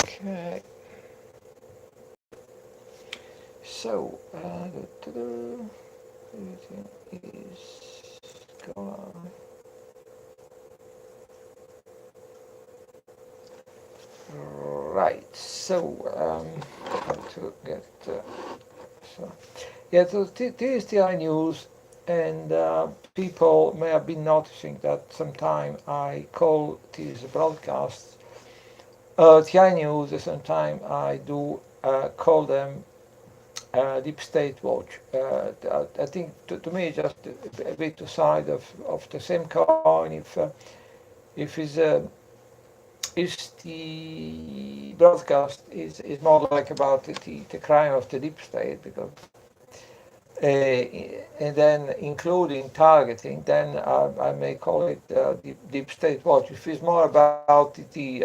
Okay. So, everything is gone. Right. So, how to get so yeah. So this is the news, and people may have been noticing that sometime I call these broadcasts TI news, and sometime I do call them Deep State Watch. I think to me just a bit two sides of the same coin. If is the broadcast is more like about the crime of the deep state, because and then including targeting, then I may call it deep state watch. If it's more about the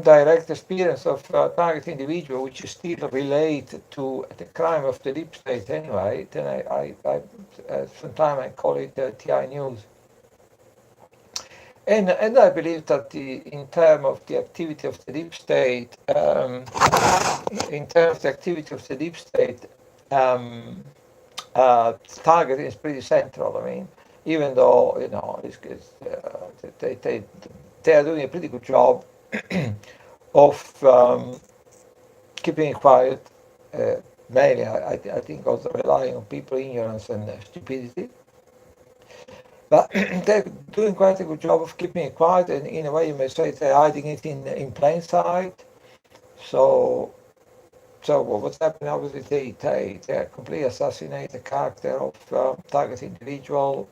direct experience of target individual, which is still related to the crime of the deep state anyway, then sometimes I call it TI news. And I believe that in terms of the activity of the deep state, in terms of the activity of the deep state, um, targeting is pretty central. I mean, even though they are doing a pretty good job of keeping it quiet. Uh, Mainly, I think also relying on people ignorance and stupidity. But they're doing quite a good job of keeping it quiet, and in a way, you may say they're hiding it in plain sight. So, so what's happening? Obviously, they completely assassinate the character of target individual,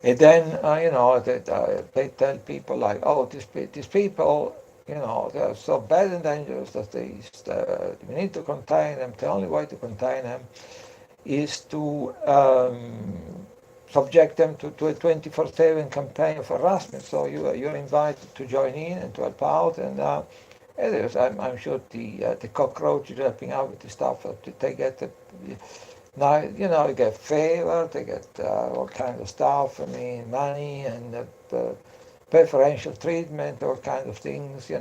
and then they tell people like, oh, these people, they're so bad and dangerous that we need to contain them. The only way to contain them is to subject them to a 24/7 campaign of harassment. So you're invited to join in and to help out, and I'm sure the cockroaches helping out with the stuff that they get. Now you get favor, they get all kind of stuff. I mean, money and preferential treatment, all kind of things. So I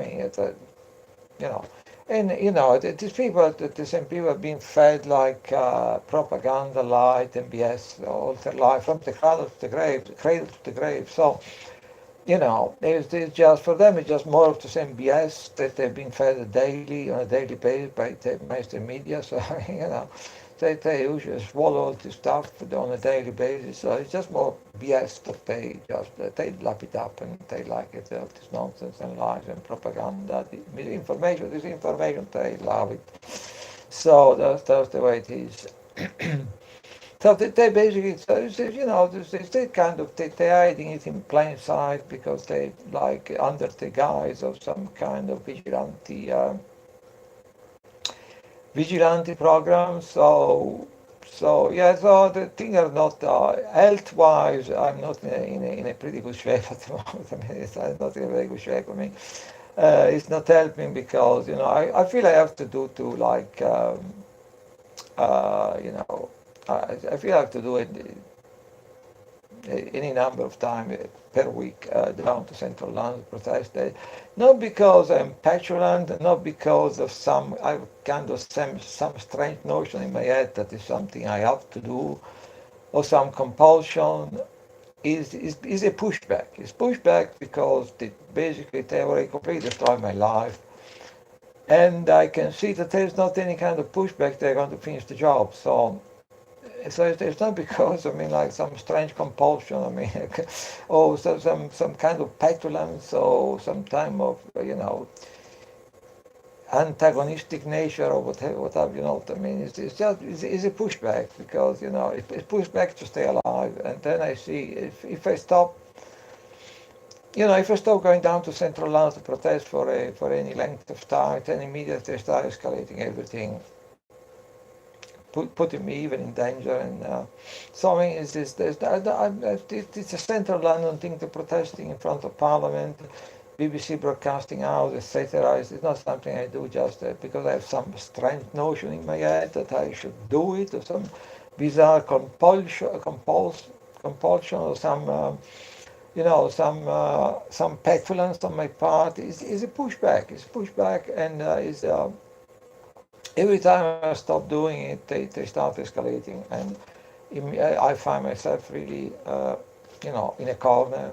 mean, you know, and these people, the same people have been fed like propaganda, light, and BS all their life, from the cradle to the grave. So it's just for them, it's just more of the same BS that they've been fed daily on a daily basis by the mainstream media. So they usually swallow all this stuff on a daily basis. So it's just more BS that they lap it up, and they like it. All this nonsense and lies and propaganda, misinformation, disinformation. They love it. So that's the way it is. So they basically, so they kind of they're hiding it in plain sight, because they like under the guise of some kind of vigilante program. So yeah, so the thing are not health-wise. I'm not in a pretty good shape at the moment. I mean, I'm not in a very good shape. I mean, it's not helping, because I feel I have to do to like uh, you know I feel I have to do it any number of times per week down to Central London to protest. Not because I'm petulant, not because of some I kind of some strange notion in my head that is something I have to do, or some compulsion. Is a pushback. It's pushback because basically they already completely destroyed my life, and I can see that there's not any kind of pushback. They're going to finish the job. So it's not because, I mean, like some strange compulsion. I mean, or some kind of petulance, or some time of antagonistic nature, or whatever. What I mean? It's just it's a pushback, because it's pushback to stay alive. And then I see, if I stop. If I stop going down to Central London to protest for any length of time, then immediately start escalating everything, putting me even in danger. And so I mean, it's a Central London thing, to protesting in front of Parliament, BBC broadcasting out, etc. It's not something I do just because I have some strange notion in my head that I should do it, or some bizarre compulsion or some some petulance on my part is a pushback. It's pushback, and is every time I stop doing it, they start escalating, and I find myself really, in a corner.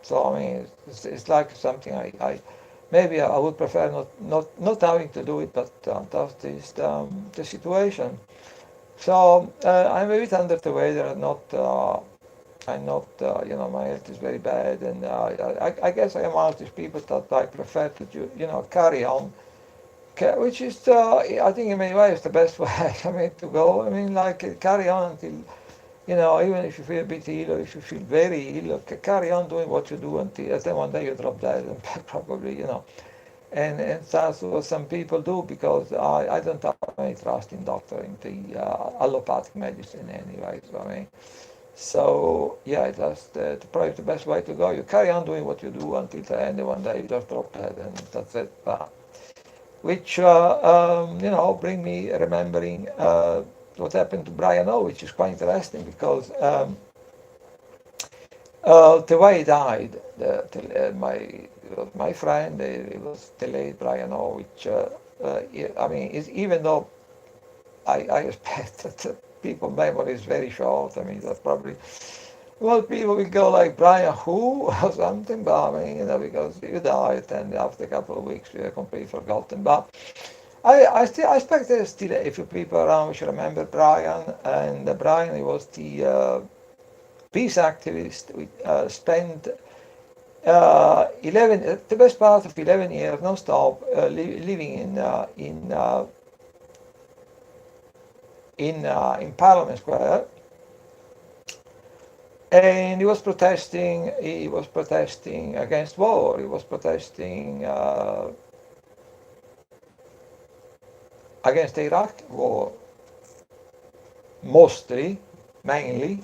So I mean, it's like something I maybe I would prefer not having to do it, but that's the situation. So I'm a bit under the weather. Not I'm not. My health is very bad, and I guess I am one of these people that I prefer to carry on, which is I think in many ways the best way. I mean to go. I mean like carry on until even if you feel a bit ill or if you feel very ill, carry on doing what you do until then one day you drop dead, and probably and that's what some people do, because I don't have any trust in doctor, in the allopathic medicine anyway. So I mean, so yeah, that's probably the best way to go. You carry on doing what you do until the end, and one day you just drop dead, and that's it. Which bring me remembering what happened to Brian O, which is quite interesting, because the way he died, my friend, it was the late Brian O, which I mean, even though I expect that people's memory is very short. I mean, that's probably, well, people will go like, Brian who or something, but I mean, because you died, and after a couple of weeks you're completely forgotten. But I expect there's still a few people around which remember Brian, and Brian, he was the peace activist. We spent the best part of 11 years non-stop living in Parliament Square, and he was protesting. He was protesting against war. He was protesting against the Iraq war, mainly.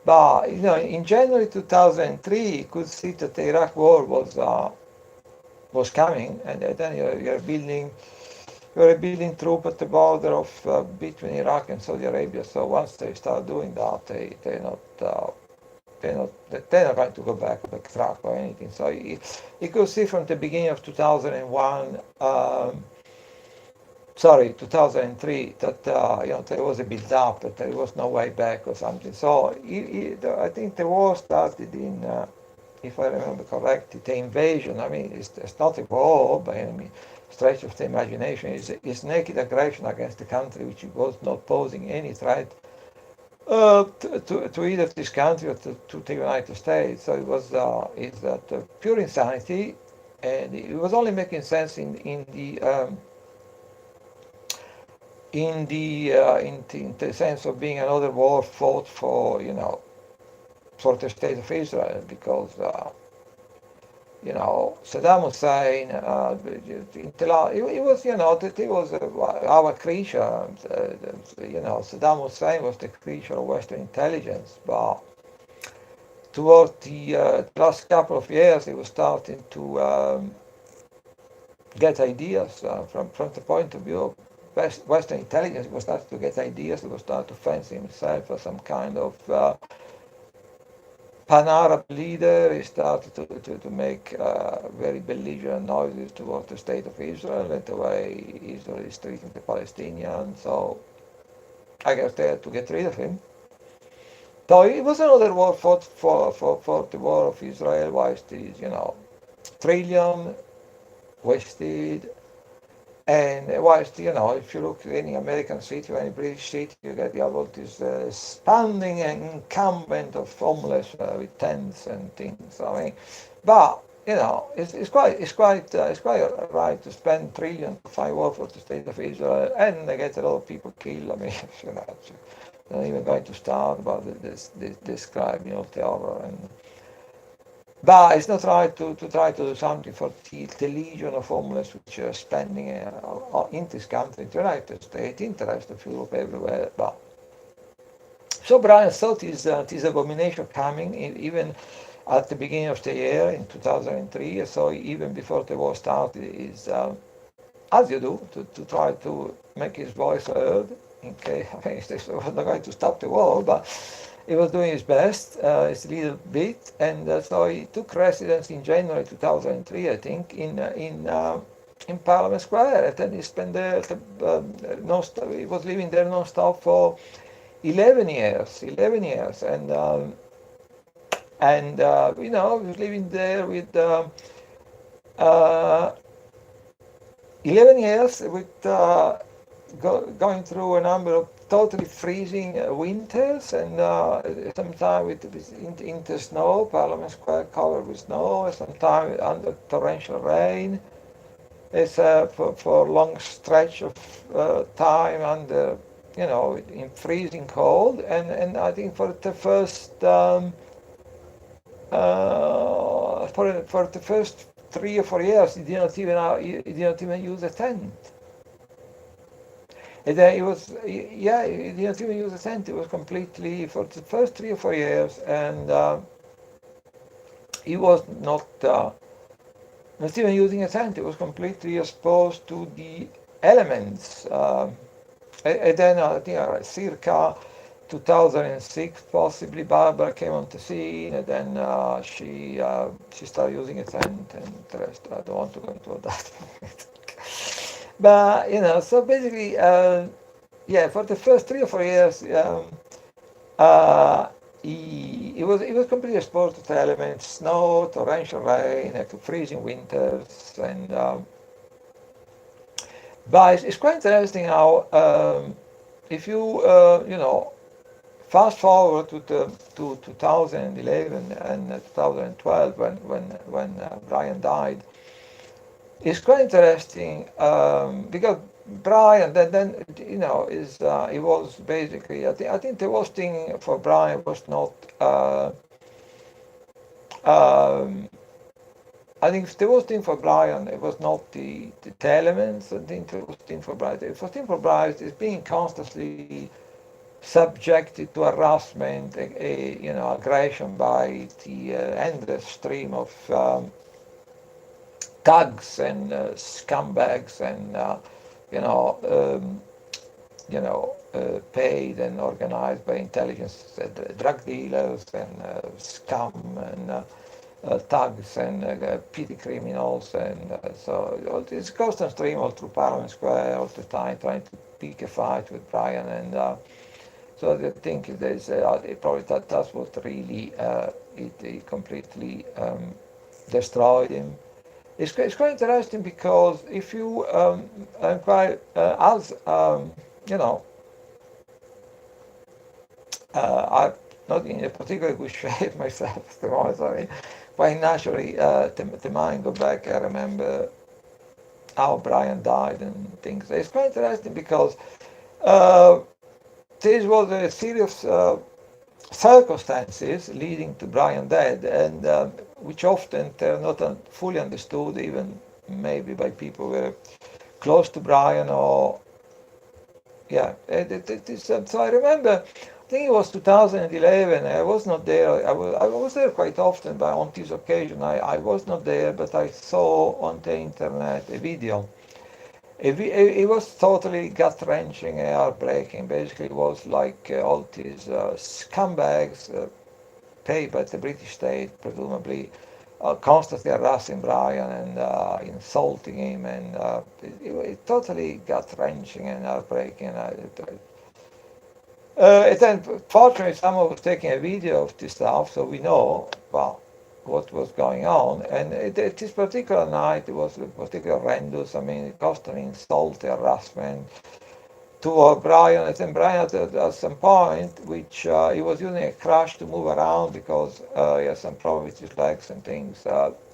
But in January 2003, you could see that the Iraq war was coming, and then you're building troops at the border of between Iraq and Saudi Arabia. So once they start doing that, they're not going to go backtrack or anything. So you could see from the beginning of 2001. 2003, that there was a build-up, that there was no way back or something. So I think the war started in, if I remember correctly, the invasion. I mean, it's not a war by any stretch of the imagination. It's naked aggression against the country which was not posing any threat to either this country or to the United States. So it was pure insanity, and it was only making sense in the sense of being another war fought for the state of Israel, because Saddam Hussein, it was our creature. Saddam Hussein was the creature of Western intelligence, but toward the last couple of years, he was starting to get ideas from the point of view of Western intelligence. He was starting to get ideas. He was starting to fancy himself as some kind of pan-Arab leader. He started to make very belligerent noises towards the state of Israel and the way Israel is treating the Palestinians. So I guess they had to get rid of him. So it was another war fought for the war of Israel, whilst these, trillion wasted. And whilst, if you look at any American city or any British city, you get all this standing encampment of homeless with tents and things. I mean, but it's quite right to spend trillions to fight war for the state of Israel, and they get a lot of people killed. I mean, I'm not even going to start about this crime, the horror. But it's not right to try to do something for the legion of homeless which are spending in this country, in the United States, in the rest of Europe, everywhere. But so Brian thought this abomination coming even at the beginning of the year in 2003. So even before the war started, is as you do, to try to make his voice heard. In case, I mean, this was not going to stop the war, but he was doing his best, his little bit, and so he took residence in January 2003, I think, in Parliament Square, and then he spent there. He was living there non-stop for 11 years, 11 years, and he was living there with. Uh, 11 years with going through a number of totally freezing winters, and sometimes with into snow, Parliament Square covered with snow, sometimes under torrential rain. It's for a long stretch of time under, in freezing cold, and I think for the first for the first 3 or 4 years, he did not even use a tent. And then he didn't even use a tent. It was completely for the first 3 or 4 years, and he was not even using a tent. He was completely exposed to the elements. And then I think circa 2006, possibly, Barbara came on the scene, and then she started using a tent, and the rest I don't want to go into that. But so basically, for the first 3 or 4 years, he was completely exposed to the elements: snow, torrential rain, to freezing winters, and but it's quite interesting how if you fast forward to 2011 and 2012 when Brian died. It's quite interesting because Brian then he was basically I think the worst thing for Brian was not I think the worst thing for Brian it was not the elements. I think the worst thing for Brian is being constantly subjected to harassment, aggression by the endless stream of thugs and scumbags and paid and organized by intelligence drug dealers and scum and thugs and petty criminals, and so all this constant stream all through Parliament Square all the time, trying to pick a fight with Brian, and so I think there's probably that's what really it completely destroyed him. It's quite interesting because if you quite as I'm not in a particularly good shape myself, to be honest. I mean, quite naturally, the mind go back. I remember how Brian died and things. It's quite interesting because this was a series of circumstances leading to Brian death, and which often are not fully understood, even maybe by people who were close to Brian or so I remember. I think it was 2011. I was not there. I was there quite often, but on this occasion I was not there. But I saw on the internet a video. It was totally gut-wrenching and heartbreaking. Basically, it was like all these scumbags paid by the British state, presumably, constantly harassing Brian and insulting him, and it totally gut-wrenching and heartbreaking. And then, fortunately, someone was taking a video of this stuff, so we know what was going on. And this particular night, it was particularly horrendous. I mean, constant insult, harassment to Brian. And then Brian, at some point, which he was using a crutch to move around because he had some problem with his legs and things.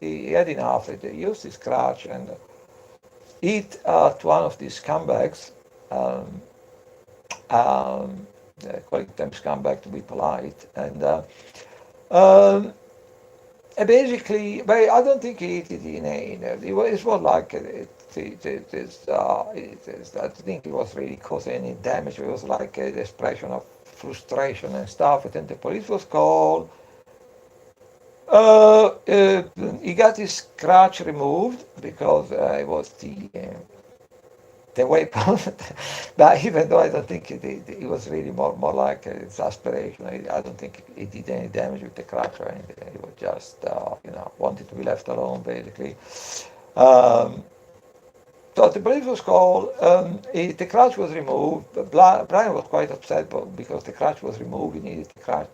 He had enough. He used his crutch and hit at one of these scumbags. Calling them scumbag to be polite, and basically, but I don't think he hit it it was like I think it was really causing any damage. It was like an expression of frustration and stuff. And then the police was called. He got his crutch removed because it was the weapon. But even though I don't think it was really more like exasperation, I don't think it did any damage with the crutch or anything. It was just, wanted to be left alone, basically. Um, so the police was called, the crutch was removed. Brian was quite upset because the crutch was removed. He needed the crutch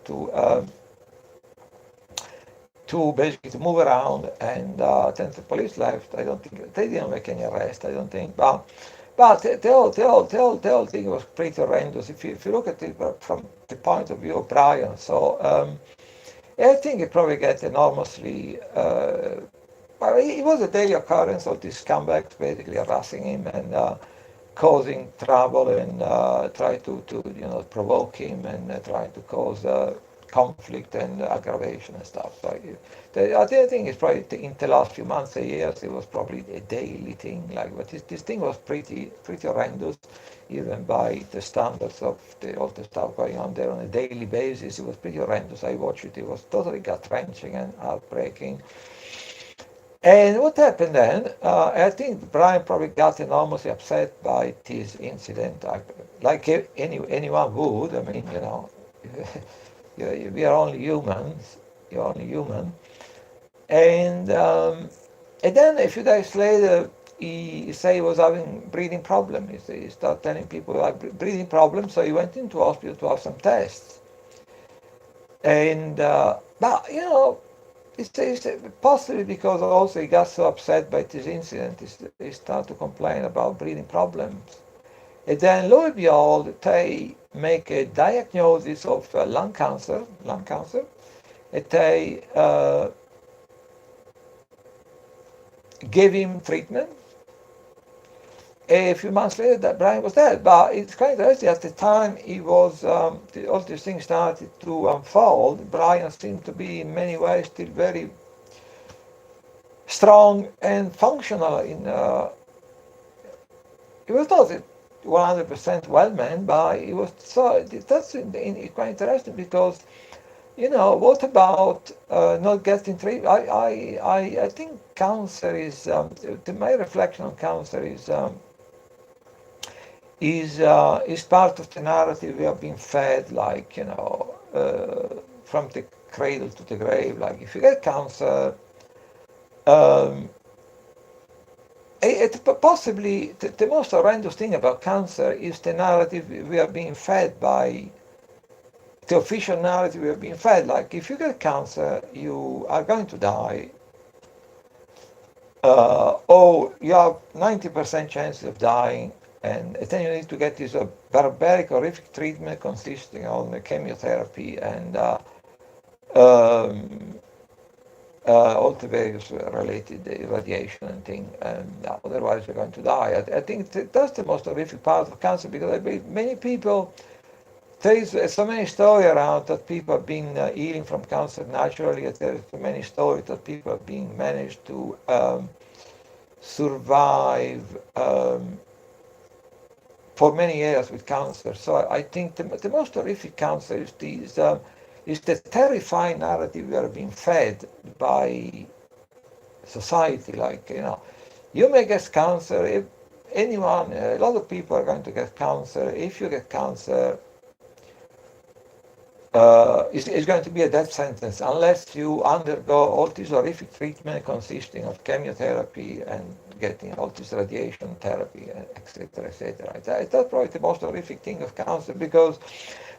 to basically to move around, and then the police left. I don't think they didn't make any arrest. I don't think, but the whole thing was pretty horrendous. If you look at it from the point of view of Brian, so I think it probably get enormously. Well, it was a daily occurrence of these scumbags basically harassing him and causing trouble and try to provoke him and try to cause conflict and aggravation and stuff. So I think it's probably in the last few months or years it was probably a daily thing. Like, but this thing was pretty horrendous, even by the standards of all the stuff going on there on a daily basis. It was pretty horrendous. I watched it. It was totally gut wrenching and heartbreaking. And what happened then? I think Brian probably got enormously upset by this incident, like anyone would. I mean, we are only humans. You're only human. And then a few days later, he said he was having breathing problems. He started telling people like breathing problems, so he went into hospital to have some tests. And but it's possibly because also he got so upset by this incident, he started to complain about breathing problems. And then lo and behold, they make a diagnosis of lung cancer, and they gave him treatment. A few months later, that Brian was dead. But it's quite interesting. At the time, he was all these things started to unfold. Brian seemed to be, in many ways, still very strong and functional. He was not 100% well man, but he was. So that's quite interesting because, what about not getting treatment? I think cancer is. My reflection on cancer is part of the narrative we have been fed, like, from the cradle to the grave. Like, if you get cancer, possibly the most horrendous thing about cancer is the narrative we are being fed by, the official narrative we are being fed. Like, if you get cancer, you are going to die, or you have 90% chance of dying, and then you need to get this barbaric, horrific treatment consisting of chemotherapy and all the various related radiation and things, and otherwise you're going to die. I think that's the most horrific part of cancer, because I believe many people, there is so many stories around that people have been healing from cancer naturally. There's so many stories that people have been managed to survive for many years with cancer. So I think the most horrific cancer is the terrifying narrative we are being fed by society. Like, you may get cancer. If anyone, a lot of people are going to get cancer. If you get cancer, it's going to be a death sentence unless you undergo all this horrific treatment consisting of chemotherapy and getting all this radiation therapy, etc., etc. That's probably the most horrific thing of cancer, because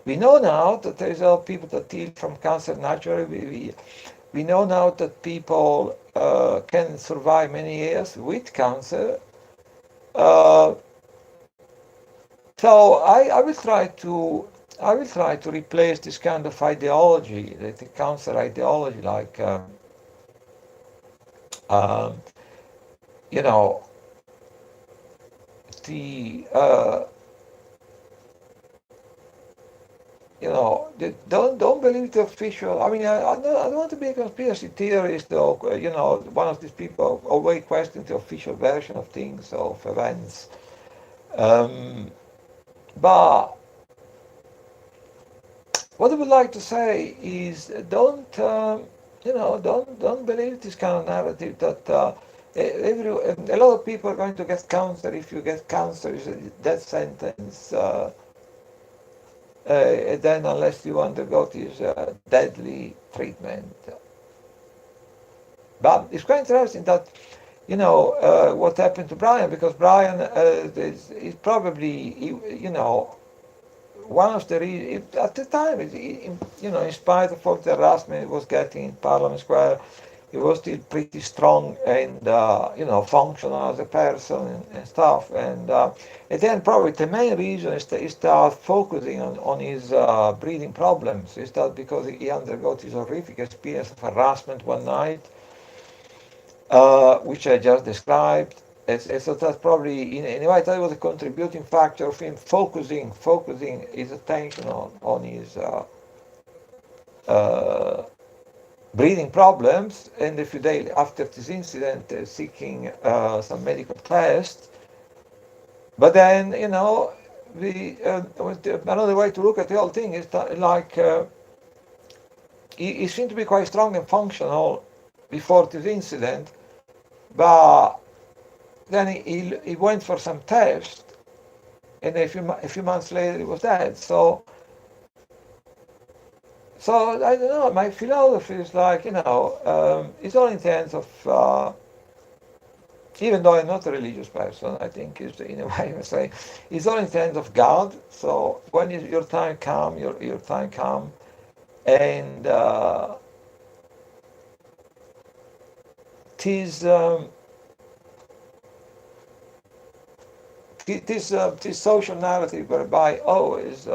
we know now that there is a lot of people that heal from cancer naturally. We know now that people can survive many years with cancer. So I will try to replace this kind of ideology, the cancer ideology, like don't believe the official. I mean, I don't want to be a conspiracy theorist, or one of these people who always question the official version of things, of events. But what I would like to say is, don't believe this kind of narrative that a lot of people are going to get cancer. If you get cancer, it's a death sentence. And then unless you undergo this deadly treatment. But it's quite interesting that, what happened to Brian, because Brian is probably, one of the reasons, at the time, in spite of all the harassment he was getting in Parliament Square, he was still pretty strong and, functional as a person and stuff. And then probably the main reason is that he started focusing on his breathing problems. Is that because he undergot this horrific experience of harassment one night, which I just described. And so that's probably, in a way, that was a contributing factor of him focusing his attention on his breathing problems. And a few days after this incident, seeking some medical tests. But then, another way to look at the whole thing is that, like, he seemed to be quite strong and functional before this incident, but then he went for some tests, and a few months later he was dead. So I don't know. My philosophy is like, it's all in terms of. Even though I'm not a religious person, I think it's, in a way, I say, it's all in terms of God. So when your time comes, your time comes, and this social narrative whereby always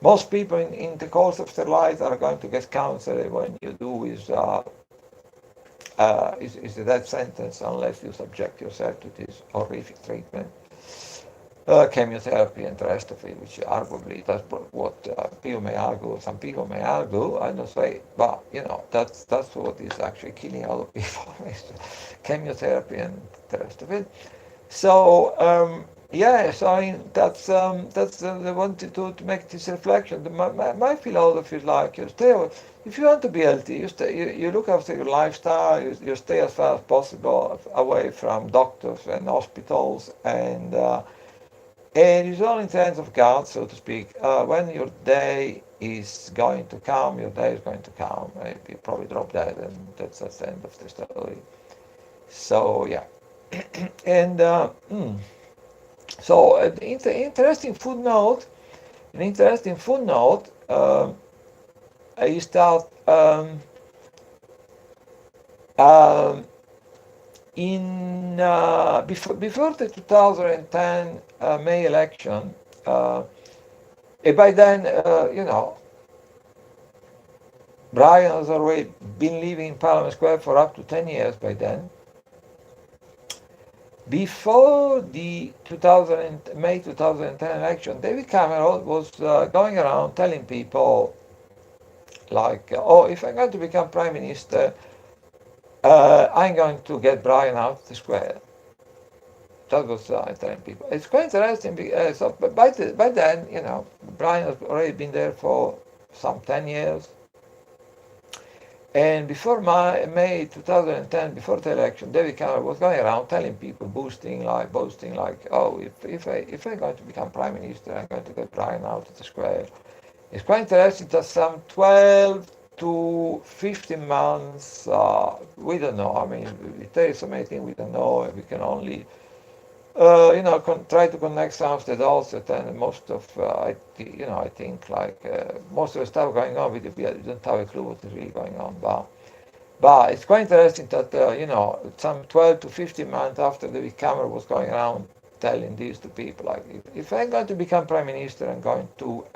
most people in the course of their lives are going to get cancer, and when you do is a death sentence unless you subject yourself to this horrific treatment, chemotherapy and the rest of it, which arguably that's what people may argue, some people may argue, I don't say, but that's what is actually killing a lot of people, is chemotherapy and the rest of it. So so I mean that's I wanted to make this reflection. My philosophy is like, if you want to be healthy, you look after your lifestyle, you stay as far as possible away from doctors and hospitals, and it's all in terms of God, so to speak. When your day is going to come, your day is going to come. You probably drop dead, and that's the end of the story. So yeah. And so an interesting footnote is that before the 2010 May election, and by then, Brian has already been living in Parliament Square for up to 10 years by then. Before the May 2010 election, David Cameron was going around telling people, like, if I'm going to become Prime Minister, I'm going to get Brian out of the square. That was telling people. It's quite interesting, because by then, Brian has already been there for some 10 years. And before May 2010, before the election, David Cameron was going around telling people, boasting like, if I'm going to become Prime Minister, I'm going to get Brian out of the square. It's quite interesting that some 12 to 15 months, we don't know. I mean, there is so many things we don't know. We can only, try to connect some of the dots, and most of, I think, like, most of the stuff going on, we don't have a clue what is really going on. But it's quite interesting that, some 12 to 15 months after David Cameron was going around telling this to people, like, if I'm going to become Prime Minister, I'm going to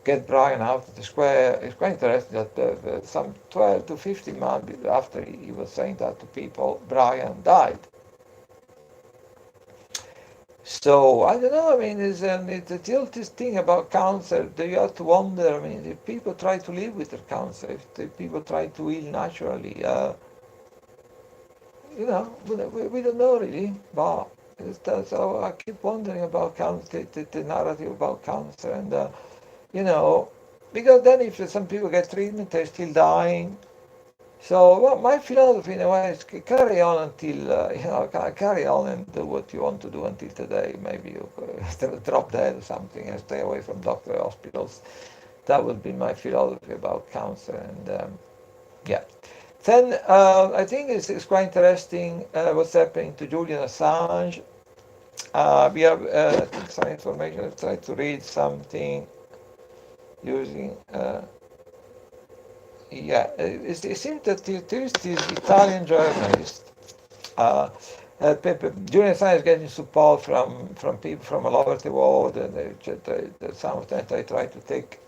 get Brian out of the square. It's quite interesting that some 12 to 15 months after he was saying that to people, Brian died. So I don't know. I mean, it's still this thing about cancer. You have to wonder. I mean, if people try to live with their cancer, if people try to heal naturally, we don't know really. But so I keep wondering about cancer, the narrative about cancer, and because then if some people get treatment, they're still dying. So well, my philosophy in a way is carry on until carry on and do what you want to do until today. Maybe you drop dead or something and stay away from doctor hospitals. That would be my philosophy about cancer. And yeah. Then I think it's quite interesting what's happening to Julian Assange. We have I think some information. I've tried to read something using. It seems that there is this Italian journalist. Uh, Julian Assange is getting support from people from all over the world, and some of them they try to take,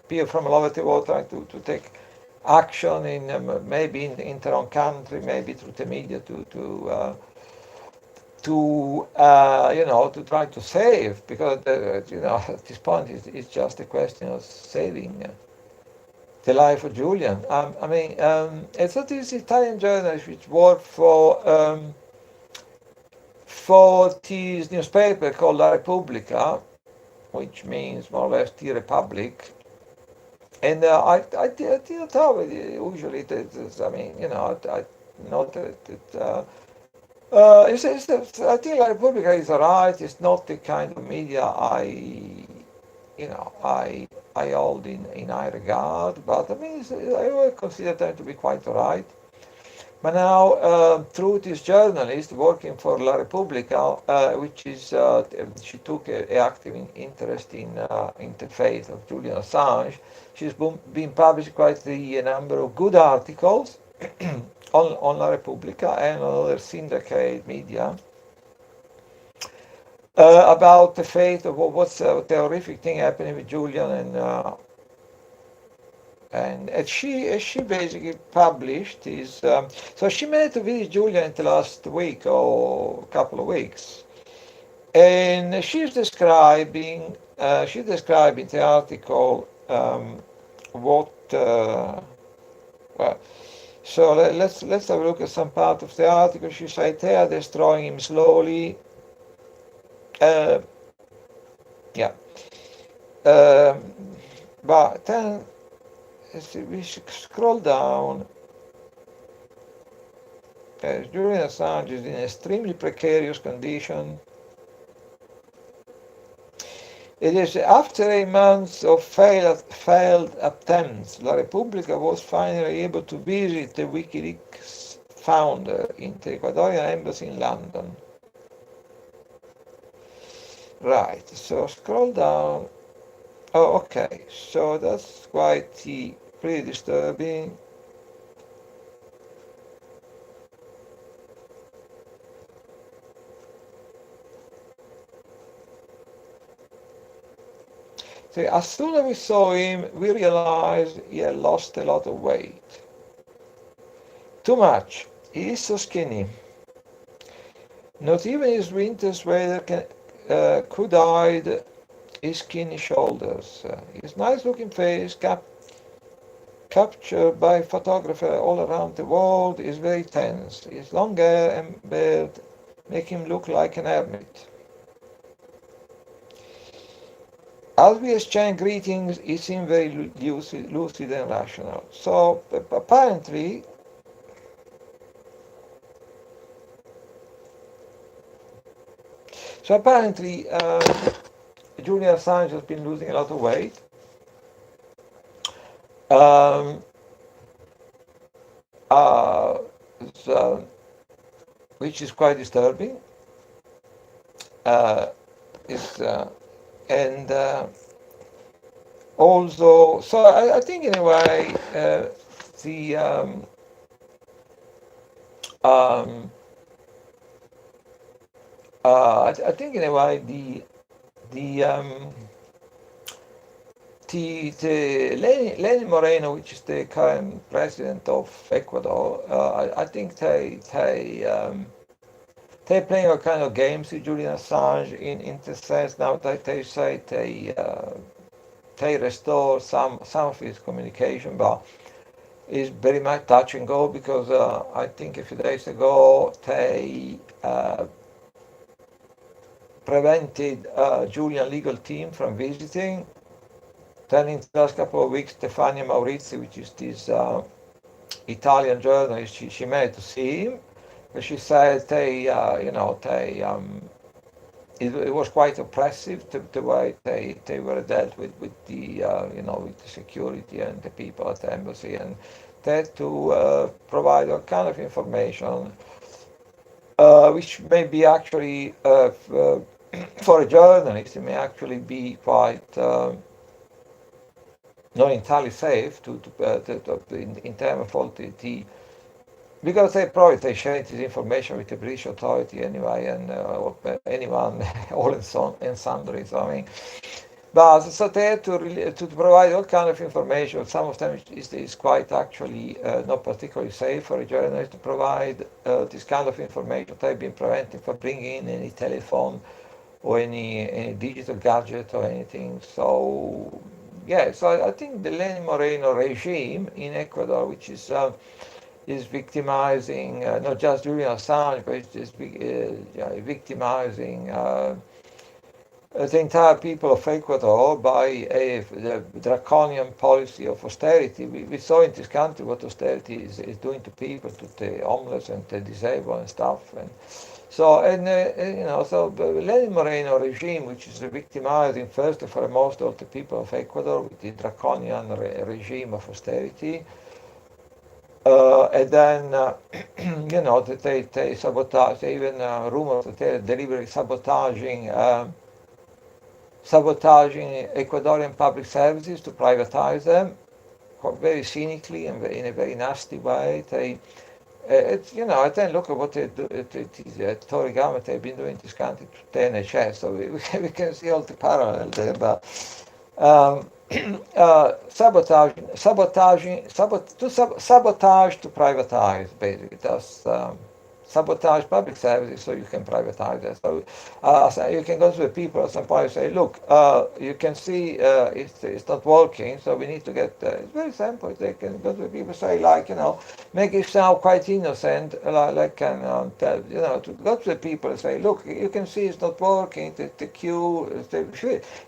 people from all over the world trying to take action in maybe in their own country, maybe through the media to try to save, because at this point it's just a question of saving the life of Julian. It's not this Italian journalist which worked for this newspaper called La Repubblica, which means more or less the Republic. And I didn't know it. Usually, I know I think La Repubblica is alright. It's not the kind of media I hold in high regard, but I mean, I always consider them to be quite alright. But now, through this journalist working for La Repubblica, which is she took an active interest in the fate of Julian Assange. She's been published quite a number of good articles on La Repubblica and on other syndicate media about the fate of what's the horrific thing happening with Julian, and she basically published his. So she managed to visit Julian in the last week or couple of weeks, and she's describing the article what. Well, so let's have a look at some part of the article. She said they are destroying him slowly. Yeah. But then we scroll down. Julian Assange is in extremely precarious condition. It is after a month of failed attempts, La Repubblica was finally able to visit the WikiLeaks founder in the Ecuadorian embassy in London. Right, so scroll down. Oh, okay, so that's quite pretty disturbing. So as soon as we saw him, we realized he had lost a lot of weight. Too much. He is so skinny. Not even his winter sweater could hide his skinny shoulders. His nice-looking face, captured by photographers all around the world, is very tense. His long hair and beard make him look like an hermit. As we exchange greetings, he seemed very lucid and rational. So apparently, Julian Assange has been losing a lot of weight. Which is quite disturbing. And also, so I think in a way I think in a way the Lenin Moreno, which is the current president of Ecuador, I think they're playing a kind of games with Julian Assange in the sense now that they say they restore some of his communication, but it's very much touch and go, because I think a few days ago they prevented Julian legal team from visiting. Then in the last couple of weeks, Stefania Maurizi, which is this Italian journalist, she managed to see him, but she said it was quite oppressive the way they were dealt with the with the security and the people at the embassy, and they had to provide all kind of information, which may be actually for a journalist, it may actually be quite not entirely safe in terms of all because they share this information with the British authority anyway, and anyone, all and sundry. So I mean, but so they have to provide all kind of information. Some of them is quite actually not particularly safe for a journalist to provide this kind of information. They've been prevented from bringing in any telephone or any digital gadget or anything. So yeah, so I think the Lenin Moreno regime in Ecuador, which is victimizing not just Julian Assange, but it's victimizing the entire people of Ecuador by the draconian policy of austerity. We saw in this country what austerity is doing to people, to the homeless and the disabled and stuff. And so, so the Lenin Moreno regime, which is victimizing first and foremost all the people of Ecuador with the draconian regime of austerity. And then, they sabotage, even rumors that they're deliberately sabotaging Ecuadorian public services to privatize them, very cynically and in a very nasty way. I then look at what the Tory government have been doing in this country to the NHS, so we can see all the parallel there. But sabotage to privatize, basically. That's sabotage public services so you can privatize it. So you can go to the people at some point and say, look, you can see it's not working, so we need to get, it's very simple. They can go to the people and say, make it sound quite innocent, to go to the people and say, look, you can see it's not working, the queue,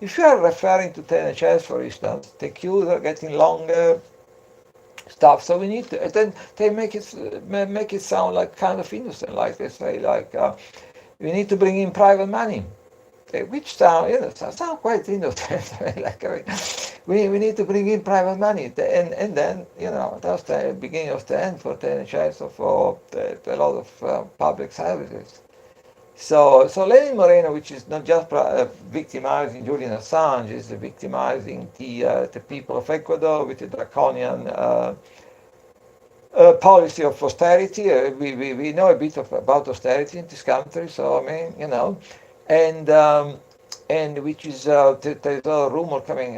if you are referring to the NHS, for instance, the queues are getting longer, stuff. So we need to, and then they make it sound like kind of innocent, like they say, we need to bring in private money, which sound quite innocent. We need to bring in private money, and then that's the beginning of the end for the NHS or for a lot of public services. So Lenin Moreno, which is not just victimizing Julian Assange, is victimizing the people of Ecuador with the draconian policy of austerity. We know a bit about austerity in this country, so I mean, and which is there's rumors coming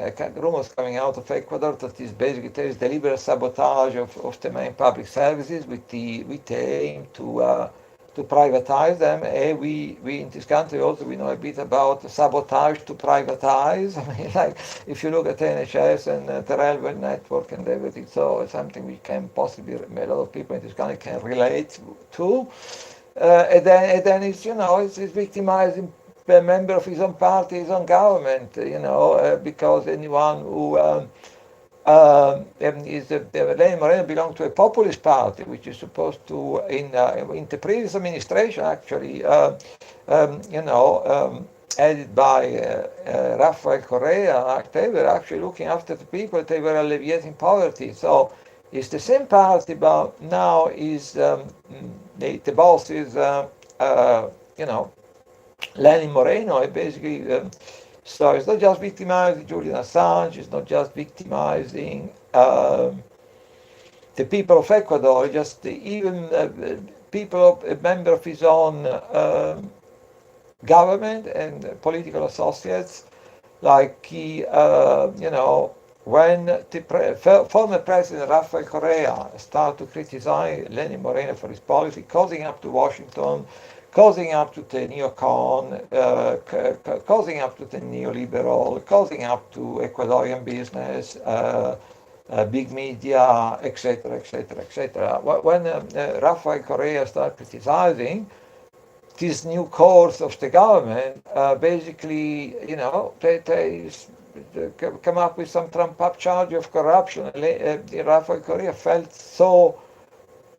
out of Ecuador that is basically there is deliberate sabotage of the main public services with the aim to privatize them. And we in this country also we know a bit about sabotage to privatize. I mean, like if you look at the NHS and the railway network and everything, so it's something we can possibly, a lot of people in this country can relate to. And then it's victimizing a member of his own party, his own government, because anyone who Lenin Moreno belonged to a populist party, which is supposed to, in the previous administration, actually, headed by Rafael Correa, they were actually looking after the people. They were alleviating poverty. So it's the same party, but now is the boss is Lenin Moreno, basically. So it's not just victimizing Julian Assange, it's not just victimizing the people of Ecuador, just even people, a member of his own government and political associates, like when the former president Rafael Correa started to criticize Lenin Moreno for his policy, causing up to Washington, causing up to the neocon, causing up to the neoliberal, causing up to Ecuadorian business, big media, etc., etc., etc. When Rafael Correa started criticizing this new course of the government, basically, come up with some Trump-up charge of corruption. Rafael Correa felt so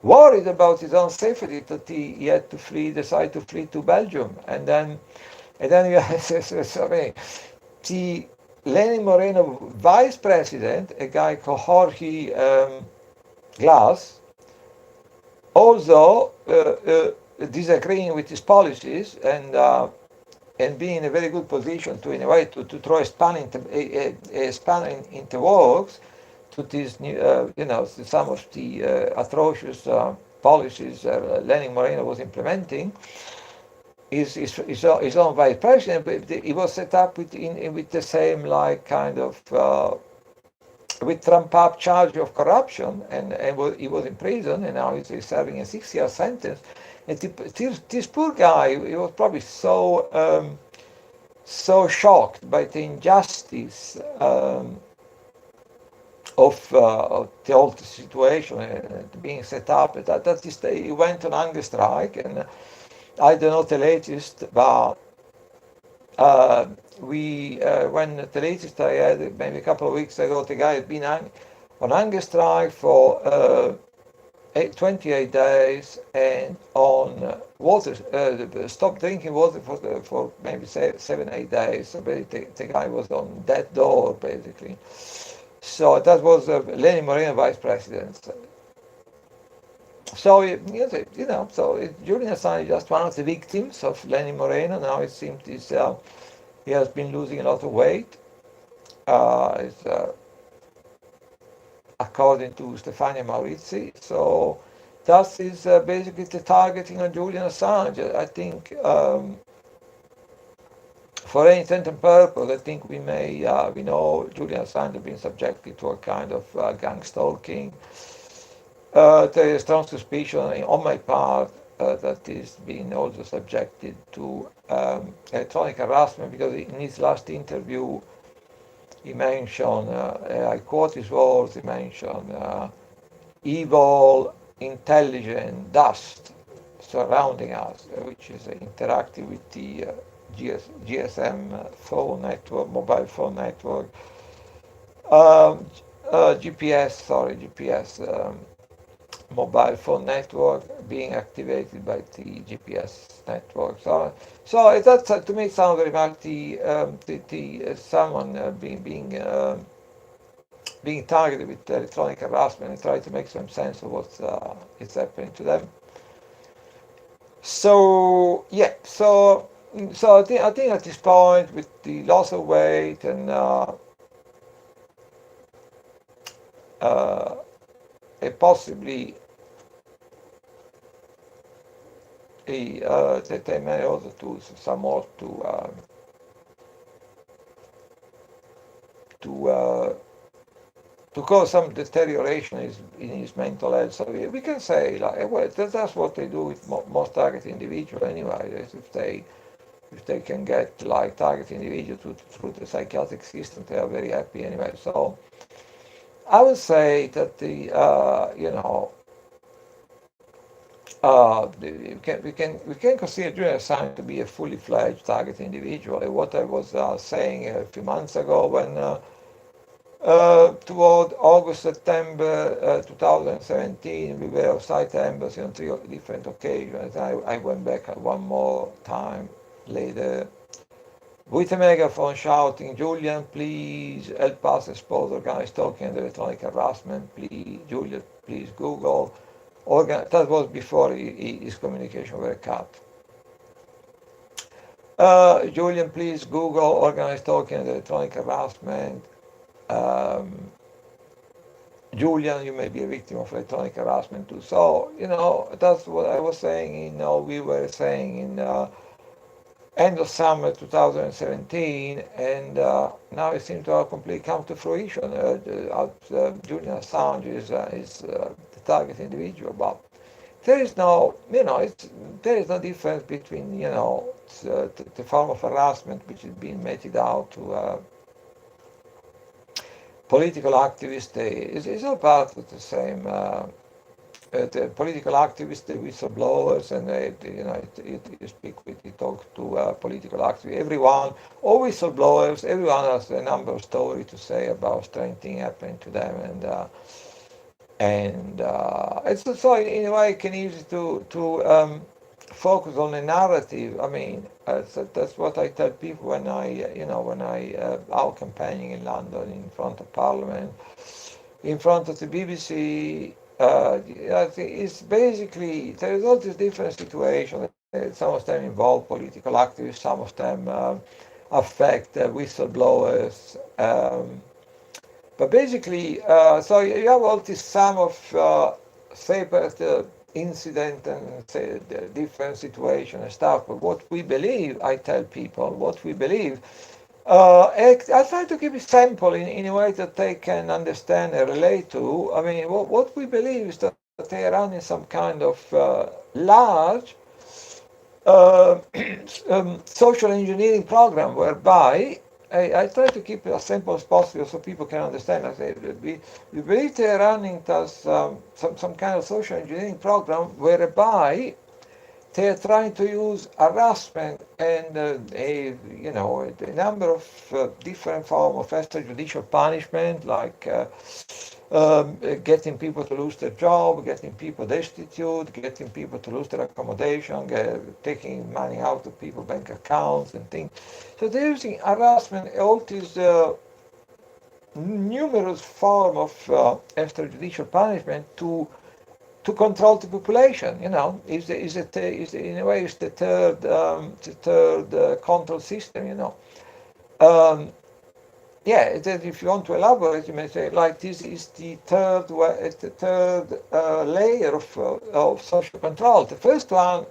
worried about his own safety that he had to decide to flee to Belgium. And then you have the Lenin Moreno vice president, a guy called Jorge Glass, also disagreeing with his policies and being in a very good position to, in a way, to throw a spanner into works to this new, some of the atrocious policies Lenin Moreno was implementing. His own vice president, but he was set up with the same with Trump-up charge of corruption, and he was in prison, and now he's serving a 6-year sentence. And this poor guy, he was probably so shocked by the injustice of the whole situation being set up that he went on hunger strike. And I don't know the latest, but when the latest I had, maybe a couple of weeks ago, the guy had been on hunger strike for 28 days and on water, stopped drinking water for maybe 7-8 days. So the guy was on death door, basically. So that was Lenin Moreno, vice president. So Julian Assange is just one of the victims of Lenin Moreno. Now it seems he has been losing a lot of weight. According to Stefania Maurizi. So that is basically the targeting on Julian Assange. I think for any intent and purpose, I think we know Julian Assange has been subjected to a kind of gang stalking. There is strong suspicion on my part that he's been also subjected to electronic harassment, because in his last interview he mentioned, I quote his words, he mentioned evil, intelligent dust surrounding us, which is interacting with the GSM phone network, mobile phone network, GPS mobile phone network being activated by the GPS network. So that to me sounds very much someone being targeted with electronic harassment and try to make some sense of what's is happening to them. So yeah, so I think at this point, with the loss of weight and possibly that they may also do some more to cause some deterioration in his mental health. So we can say, well, that's what they do with most targeted individuals anyway. If they can get target individuals through the psychiatric system, they are very happy anyway. So I would say that we can consider Julian Assange to be a fully fledged target individual. What I was saying a few months ago, when toward August, September 2017, we were outside the embassy on 3 different occasions. I went back one more time later with a megaphone shouting, "Julian, please help us expose organized stalking and electronic harassment. Please, Julian, please Google." That was before his communication were cut. Julian, please Google organized stalking and electronic harassment. Julian, you may be a victim of electronic harassment too. So, that's what I was saying, we were saying in end of summer 2017, and now it seems to have completely come to fruition. Julian Assange is the target individual, but there is no, there is no difference between, the form of harassment which is being meted out to political activists. It's all part of the same the political activists, the whistleblowers, and you speak with, you talk to political activists. Everyone, all whistleblowers, everyone has a number of stories to say about strange things happening to them, and it's also in a way can easy to focus on the narrative. I mean, that's what I tell people when I out campaigning in London in front of Parliament, in front of the BBC. I think it's basically there's all these different situations. Some of them involve political activists, some of them affect whistleblowers. But basically, so you have all this sum of separate incident and say the different situation and stuff. But what we believe, I tell people, what we believe. I try to keep it simple in a way that they can understand and relate to. I mean, what we believe is that they are running some kind of large uh, social engineering program whereby I try to keep it as simple as possible so people can understand. I say we believe they are running some kind of social engineering program whereby they are trying to use harassment and a number of different forms of extrajudicial punishment, like getting people to lose their job, getting people destitute, getting people to lose their accommodation, taking money out of people's bank accounts and things. So they're using harassment, all these numerous forms of extrajudicial punishment to control the population. In a way it's the third control system. Um, yeah, if you want to elaborate, you may say like this is the third layer of social control. The first one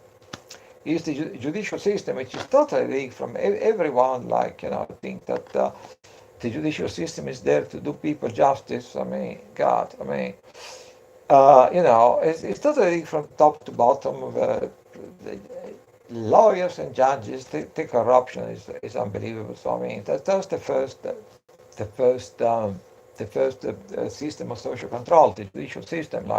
is the judicial system, which is totally rigged from everyone. I think that the judicial system is there to do people justice. I mean, God, I mean. It's totally from top to bottom. The lawyers and judges, the corruption is unbelievable. So I mean, that's the first system of social control, the judicial system.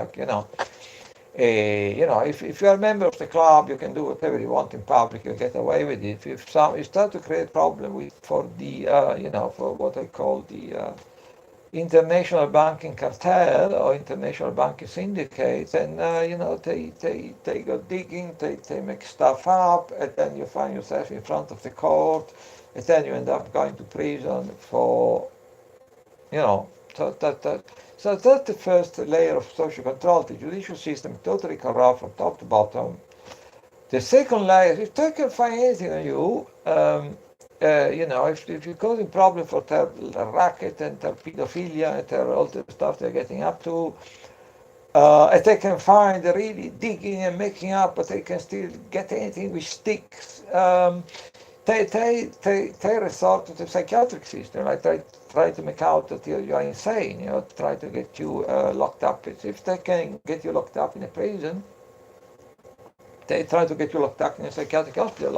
If you're a member of the club, you can do whatever you want in public. You get away with it. If you start to create problem for for what I call the international banking cartel or international banking syndicates, and they go digging, they make stuff up, and then you find yourself in front of the court, and then you end up going to prison for so that's the first layer of social control. The judicial system totally corrupt from top to bottom. The second layer, if they can find anything on you, if you're causing problem for their racket and their pedophilia and their all the stuff they're getting up to, if they can find really digging and making up, but they can still get anything which sticks, they resort to the psychiatric system. Like they try to make out that you are insane, try to get you locked up. If they can get you locked up in a prison, they try to get you locked up in a psychiatric hospital.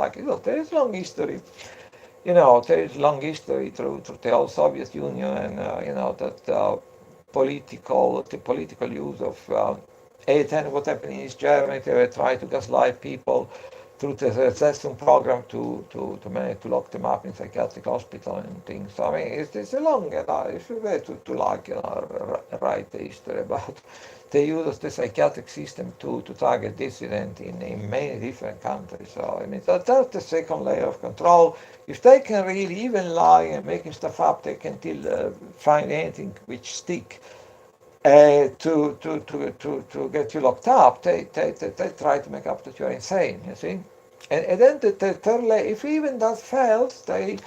There is long history. There is long history through the old Soviet Union, and that political use of then what happened in East Germany, they were trying to gaslight people through the Zesum program to manage to lock them up in psychiatric hospital and things. So I mean, it's a long, if you were to write the history about the use of the psychiatric system to target dissidents in many different countries. So I mean, that's the second layer of control. If they can really, even lie and making stuff up, they can still find anything which stick. To get you locked up, they try to make up that you're insane, you see. And then the third layer, if even that fails, then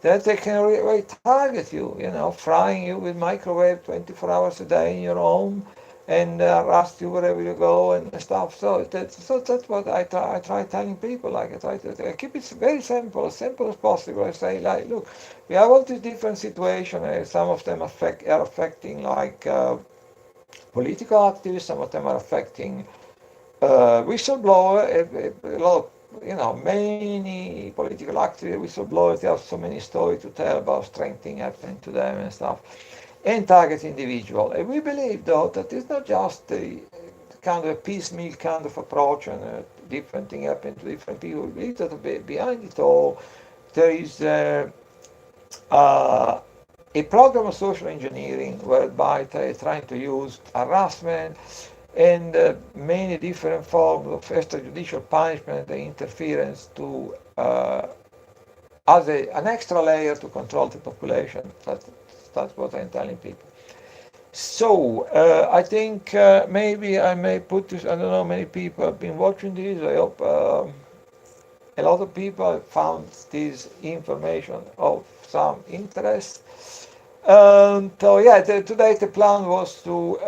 they can really target you, frying you with microwave 24 hours a day in your home, and arrest you wherever you go and stuff. So that's what I try telling people. I try to keep it very simple as possible. I say, look, we have all these different situations. Some of them are affecting political activists. Some of them are affecting whistleblower. A lot of, many political activists, whistleblowers. They have so many stories to tell about strange things happening to them and stuff. And target individual. And we believe, though, that it's not just the kind of a piecemeal kind of approach and a different thing happen to different people. We believe that behind it all, there is a program of social engineering whereby they're trying to use harassment and many different forms of extrajudicial punishment and interference to as an extra layer to control the population. That's what I'm telling people. So I think maybe I may put this. I don't know. Many people have been watching this. I hope a lot of people found this information of some interest. So yeah, today the plan was to.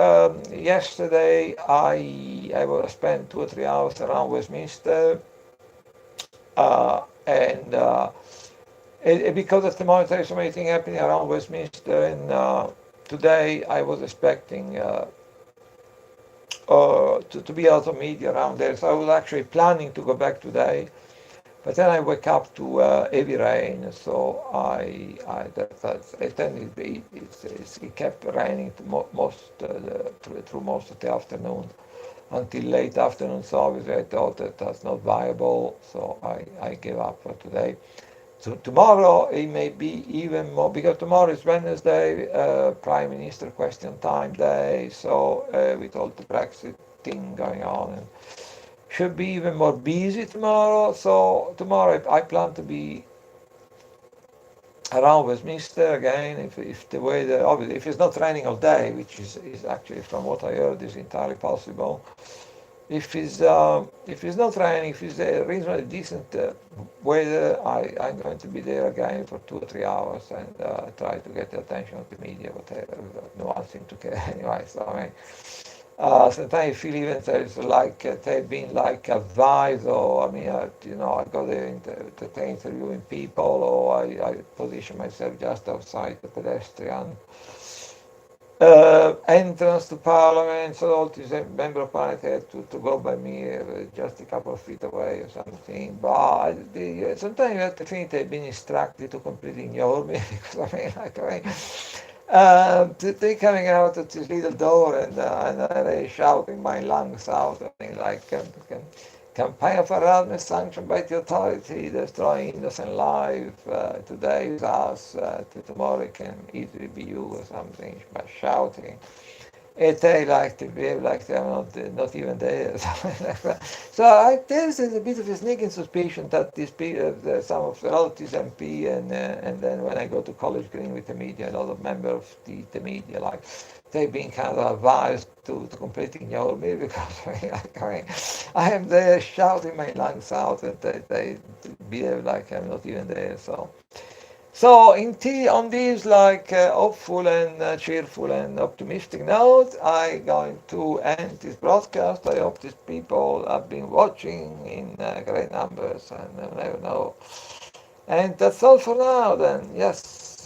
Yesterday I will spend 2 or 3 hours around Westminster, and because at the moment there is so many things happening around Westminster, and today I was expecting to be out of media around there. So I was actually planning to go back today, but then I wake up to heavy rain. So it kept raining through most of the afternoon until late afternoon. So obviously I thought that's not viable. So I gave up for today. So tomorrow it may be even more, because tomorrow is Wednesday, Prime Minister question time day. So with all the Brexit thing going on, and should be even more busy tomorrow. So tomorrow I plan to be around Westminster again. If the weather, obviously, if it's not raining all day, which is actually from what I heard is entirely possible. If it's not raining, if it's a reasonably decent weather, I'm going to be there again for 2 or 3 hours and try to get the attention of the media, whatever. No one seems to care anyway. So I mean, sometimes I feel even there's like they've been like advised, or I mean, I go there to interviewing people, or I position myself just outside the pedestrian entrance to Parliament, so all these member of Parliament had to go by me just a couple of feet away or something. But sometimes you have to think they've been instructed to completely ignore me, because they're coming out at this little door and they're shouting my lungs out. I mean, like campaign of harassment sanctioned by the authority, destroying innocent life. Today is us, tomorrow it can easily be you or something, by shouting. They like to behave like they're not even there. So there's a bit of a sneaking suspicion that these people, some of the relatives MP, and then when I go to College Green with the media, a lot of members of the media, like they've been kind of advised to completely ignore me, because I am there shouting my lungs out, and they behave like I'm not even there. So on this hopeful and cheerful and optimistic note, I'm going to end this broadcast. I hope these people have been watching in great numbers, and I never know. And that's all for now then. Yes.